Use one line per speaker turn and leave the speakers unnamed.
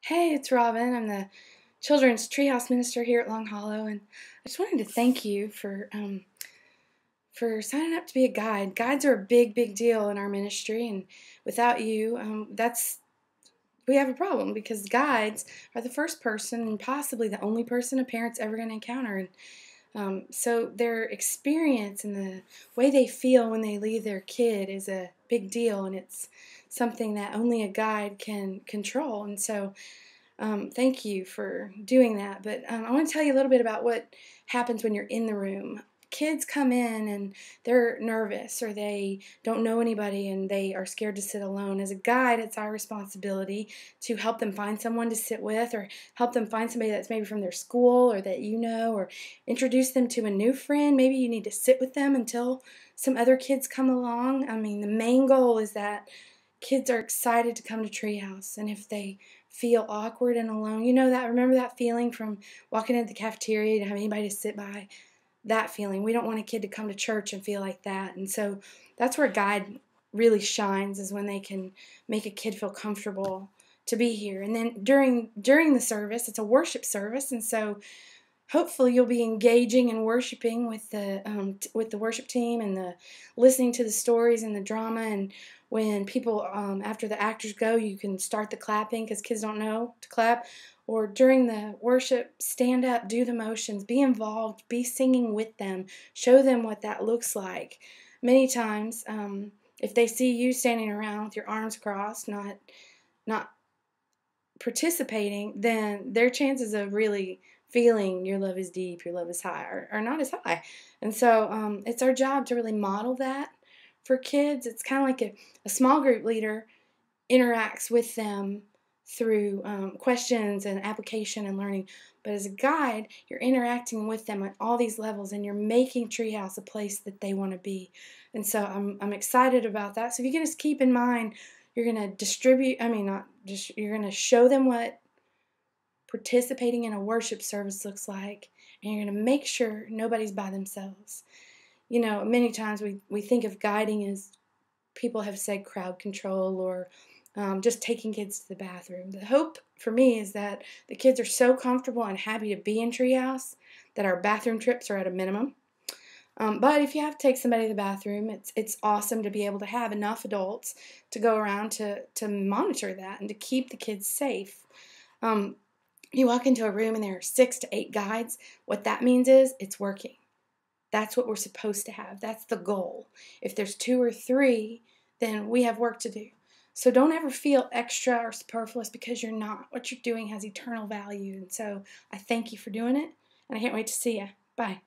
Hey, it's Robin. I'm the Children's Treehouse Minister here at Long Hollow, and I just wanted to thank you for signing up to be a guide. Guides are a big, big deal in our ministry, and without you, we have a problem because guides are the first person and possibly the only person a parent's ever going to encounter. And so their experience and the way they feel when they leave their kid is a big deal, and it's something that only a guide can control. And so thank you for doing that. But I want to tell you a little bit about what happens when you're in the room. Kids come in and they're nervous or they don't know anybody and they are scared to sit alone. As a guide, it's our responsibility to help them find someone to sit with or help them find somebody that's maybe from their school or that you know, or introduce them to a new friend. Maybe you need to sit with them until some other kids come along. I mean, the main goal is that kids are excited to come to Treehouse, and if they feel awkward and alone, remember that feeling from walking into the cafeteria to have anybody to sit by? That feeling. We don't want a kid to come to church and feel like that. And so that's where guide really shines, is when they can make a kid feel comfortable to be here. And then during the service, it's a worship service, and so hopefully you'll be engaging and worshiping with the worship team and the listening to the stories and the drama. And when people after the actors go, you can start the clapping because kids don't know to clap. Or during the worship, stand up, do the motions, be involved, be singing with them, show them what that looks like. Many times, if they see you standing around with your arms crossed, not participating, then their chances of really feeling your love is deep, your love is high, are not as high. And so it's our job to really model that for kids. It's kind of like a small group leader interacts with them through questions and application and learning. But as a guide, you're interacting with them at all these levels, and you're making Treehouse a place that they want to be. And so I'm excited about that. So if you can just keep in mind, you're going to you're going to show them what participating in a worship service looks like, and you're going to make sure nobody's by themselves. Many times we think of guiding as people have said crowd control or just taking kids to the bathroom. The hope for me is that the kids are so comfortable and happy to be in Treehouse that our bathroom trips are at a minimum. But if you have to take somebody to the bathroom, it's awesome to be able to have enough adults to go around to monitor that and to keep the kids safe. You walk into a room and there are 6 to 8 guides. What that means is it's working. That's what we're supposed to have. That's the goal. If there's 2 or 3, then we have work to do. So don't ever feel extra or superfluous because you're not. What you're doing has eternal value. And so I thank you for doing it, and I can't wait to see you. Bye.